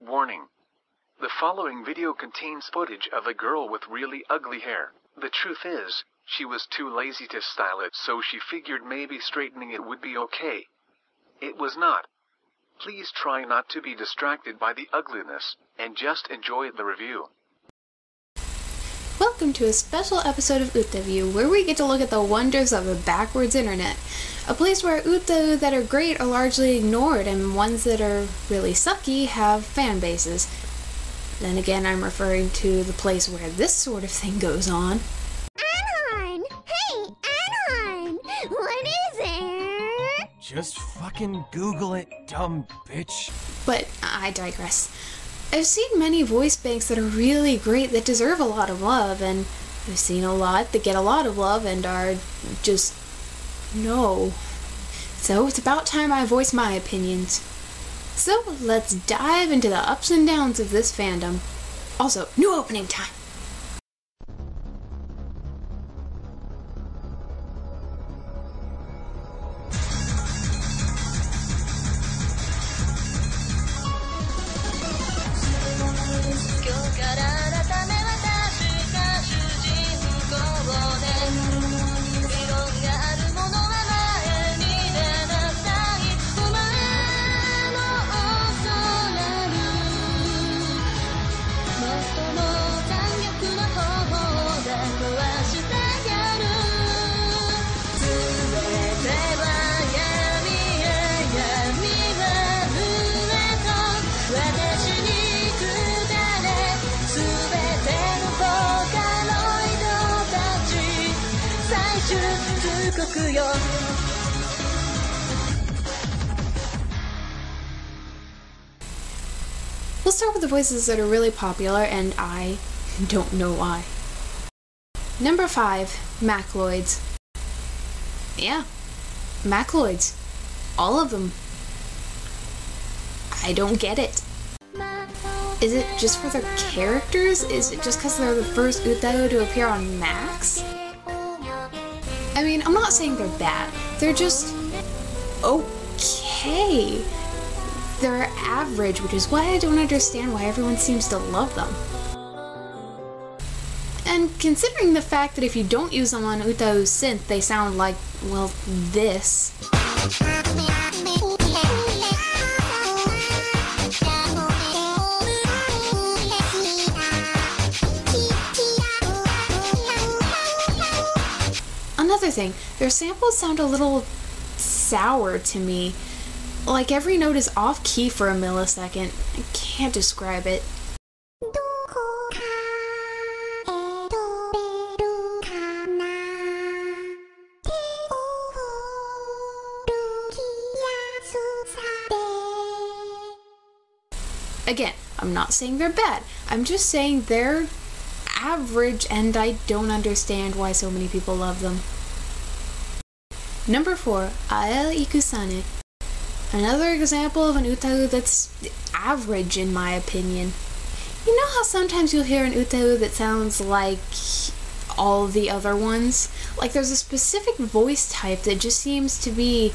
Warning. The following video contains footage of a girl with really ugly hair. The truth is, she was too lazy to style it, so she figured maybe straightening it would be okay. It was not. Please try not to be distracted by the ugliness, and just enjoy the review. Welcome to a special episode of UtaView, where we get to look at the wonders of a backwards internet. A place where uta that are great are largely ignored, and ones that are really sucky have fan bases. Then again, I'm referring to the place where this sort of thing goes on. Anhorn! Hey, Anhorn! What is it? Just fucking Google it, dumb bitch. But I digress. I've seen many voice banks that are really great that deserve a lot of love, and I've seen a lot that get a lot of love and are just no. So it's about time I voice my opinions. So let's dive into the ups and downs of this fandom. Also, new opening time. We'll start with the voices that are really popular, and I don't know why. Number 5, Macloids. Yeah, Macloids. All of them. I don't get it. Is it just for their characters? Is it just because they're the first Utao to appear on Max? I mean, I'm not saying they're bad. They're just okay. They're average, which is why I don't understand why everyone seems to love them. And considering the fact that if you don't use them on Utao's synth, they sound like, well, this. Another thing, their samples sound a little sour to me. Like every note is off key for a millisecond. I can't describe it. Again, I'm not saying they're bad. I'm just saying they're average, and I don't understand why so many people love them. Number 4, Ael Ikusane. Another example of an Utao that's average in my opinion. You know how sometimes you'll hear an Utao that sounds like all the other ones? Like there's a specific voice type that just seems to be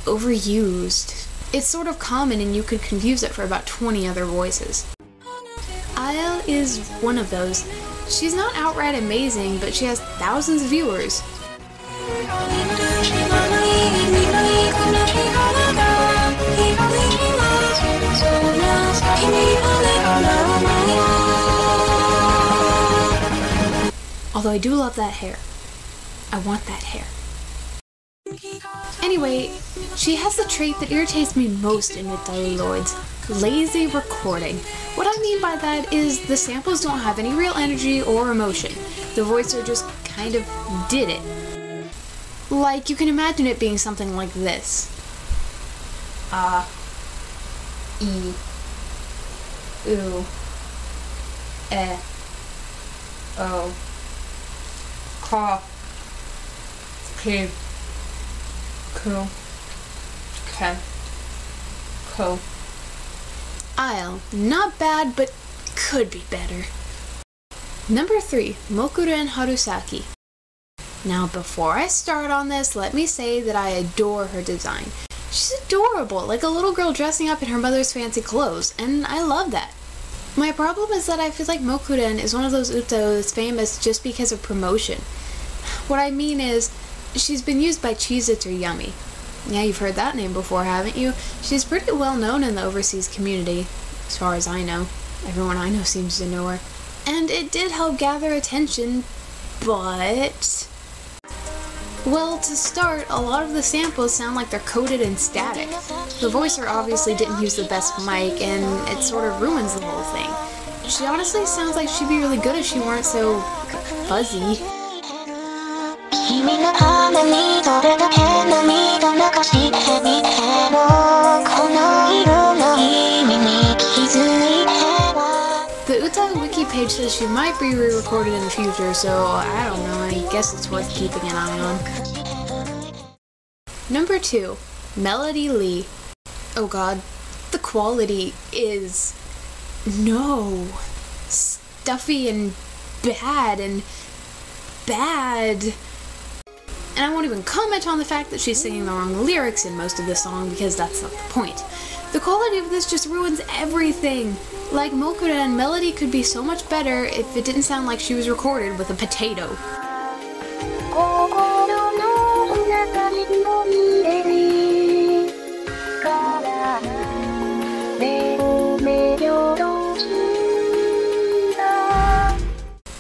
overused. It's sort of common and you could confuse it for about 20 other voices. Ael is one of those. She's not outright amazing, but she has thousands of viewers. Although I do love that hair. I want that hair. Anyway, she has the trait that irritates me most in Utaloids: lazy recording. What I mean by that is the samples don't have any real energy or emotion. The voicer just kind of did it. Like, you can imagine it being something like this. E. U. E. O. Ka. K. Ku. Ke. Ko. Ael, not bad, but could be better. Number 3, Mokuren Harusaki. Now, before I start on this, let me say that I adore her design. She's adorable, like a little girl dressing up in her mother's fancy clothes, and I love that. My problem is that I feel like Mokuren is one of those uta that's famous just because of promotion. What I mean is, she's been used by Cheez-Its or Yummy. Yeah, you've heard that name before, haven't you? She's pretty well known in the overseas community, as far as I know. Everyone I know seems to know her. And it did help gather attention, but... well, to start, a lot of the samples sound like they're coded in static. The voicer obviously didn't use the best mic, and it sort of ruins the whole thing. She honestly sounds like she'd be really good if she weren't so... fuzzy. The Uta wiki page says she might be re-recorded in the future, so I don't know, I guess it's worth keeping an eye on. Number 2, Melody Lee. Oh god, the quality is... no. Stuffy and bad and... bad. And I won't even comment on the fact that she's singing the wrong lyrics in most of the song because that's not the point. The quality of this just ruins everything. Like Mokuren, Melody could be so much better if it didn't sound like she was recorded with a potato.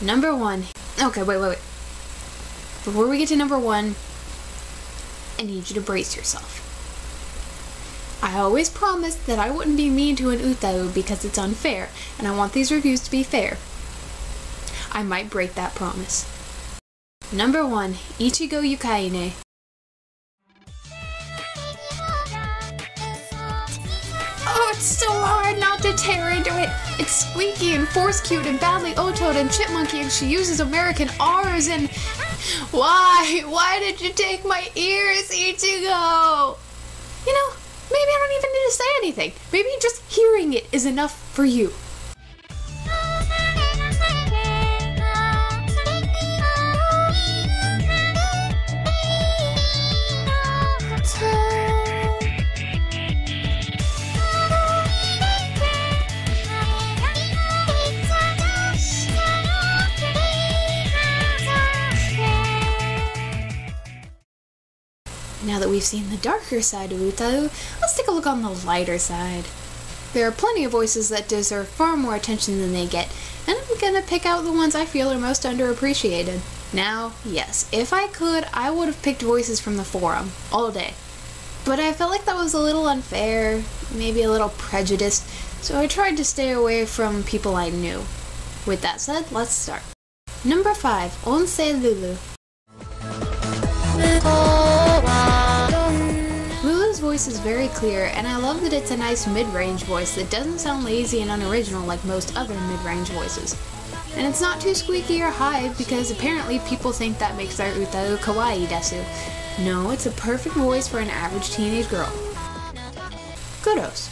Number 1. Okay, wait. Before we get to number 1, I need you to brace yourself. I always promised that I wouldn't be mean to an utau because it's unfair, and I want these reviews to be fair. I might break that promise. Number 1, Ichigo Yukaine. Oh, it's so hard not to tear into it. It's squeaky and force-cued and badly otoed and chipmunky, and she uses American R's and... why? Why did you take my ears, Ichigo? You know, maybe I don't even need to say anything. Maybe just hearing it is enough for you. Now that we've seen the darker side of Utau, let's take a look on the lighter side. There are plenty of voices that deserve far more attention than they get, and I'm gonna pick out the ones I feel are most underappreciated. Now, yes, if I could, I would have picked voices from the forum, all day. But I felt like that was a little unfair, maybe a little prejudiced, so I tried to stay away from people I knew. With that said, let's start. Number 5, Onsei Lulu. Lulu's voice is very clear, and I love that it's a nice mid-range voice that doesn't sound lazy and unoriginal like most other mid-range voices. And it's not too squeaky or high because apparently people think that makes their utau kawaii desu. No, it's a perfect voice for an average teenage girl. Kudos.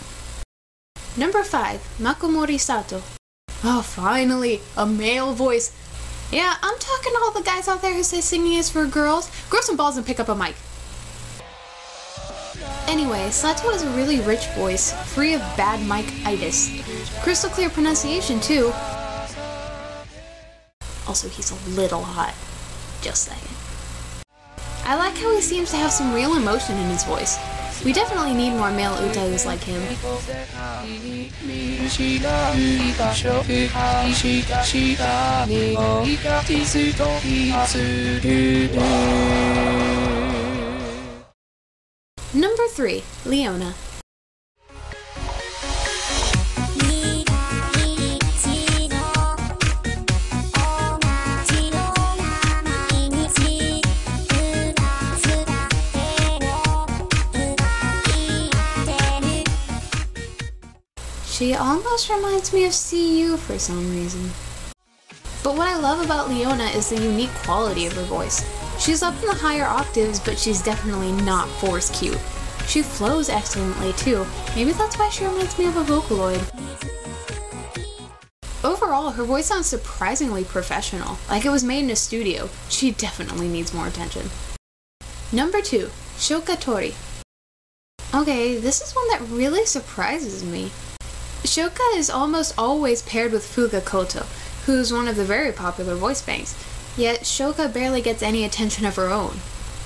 Number 5, Makomori Satou. Oh, finally, a male voice. Yeah, I'm talking to all the guys out there who say singing is for girls. Grow some balls and pick up a mic. Anyway, Satou has a really rich voice, free of bad mic-itis. Crystal clear pronunciation, too. Also, he's a little hot. Just saying. I like how he seems to have some real emotion in his voice. We definitely need more male utaus like him. Number 3, Leona. She almost reminds me of CU for some reason. But what I love about Leona is the unique quality of her voice. She's up in the higher octaves, but she's definitely not force cute. She flows excellently too. Maybe that's why she reminds me of a Vocaloid. Overall, her voice sounds surprisingly professional, like it was made in a studio. She definitely needs more attention. Number 2, Shoka Tori. Okay, this is one that really surprises me. Shoka is almost always paired with Fuga Koto, who's one of the very popular voice banks, yet Shoka barely gets any attention of her own.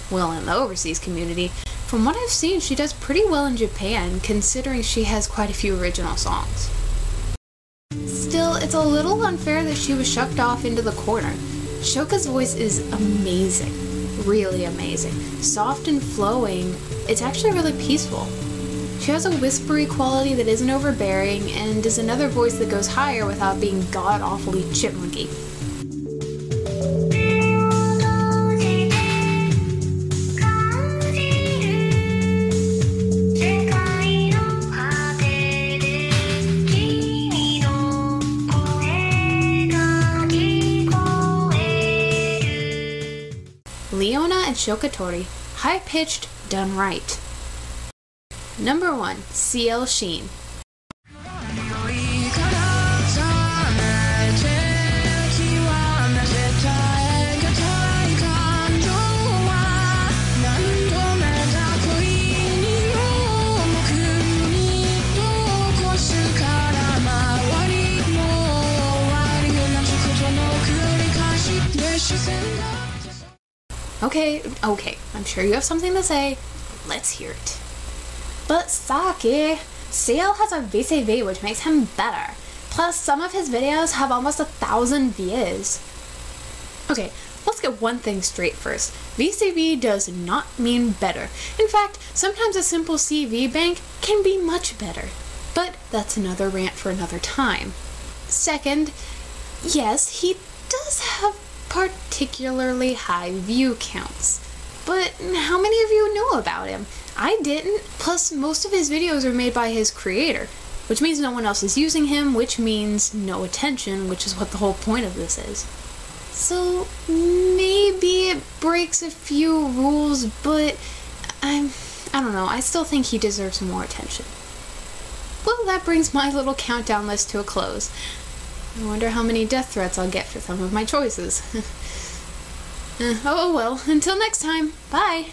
Well, in the overseas community, from what I've seen, she does pretty well in Japan, considering she has quite a few original songs. Still, it's a little unfair that she was shoved off into the corner. Shoka's voice is amazing. Really amazing. Soft and flowing, it's actually really peaceful. She has a whispery quality that isn't overbearing, and is another voice that goes higher without being god-awfully chipmunky. Leona and Shokatori, high-pitched, done right. Number 1, CL Sheen. Okay, I'm sure you have something to say. Let's hear it. But Saki, CL has a VCV which makes him better. Plus, some of his videos have almost 1,000 views. Okay, let's get one thing straight first. VCV does not mean better. In fact, sometimes a simple CV bank can be much better. But that's another rant for another time. Second, yes, he does have particularly high view counts. But how many of you know about him? I didn't. Plus, most of his videos are made by his creator, which means no one else is using him, which means no attention, which is what the whole point of this is. So, maybe it breaks a few rules, but I don't know, I still think he deserves more attention. Well, that brings my little countdown list to a close. I wonder how many death threats I'll get for some of my choices. Oh well, until next time, bye!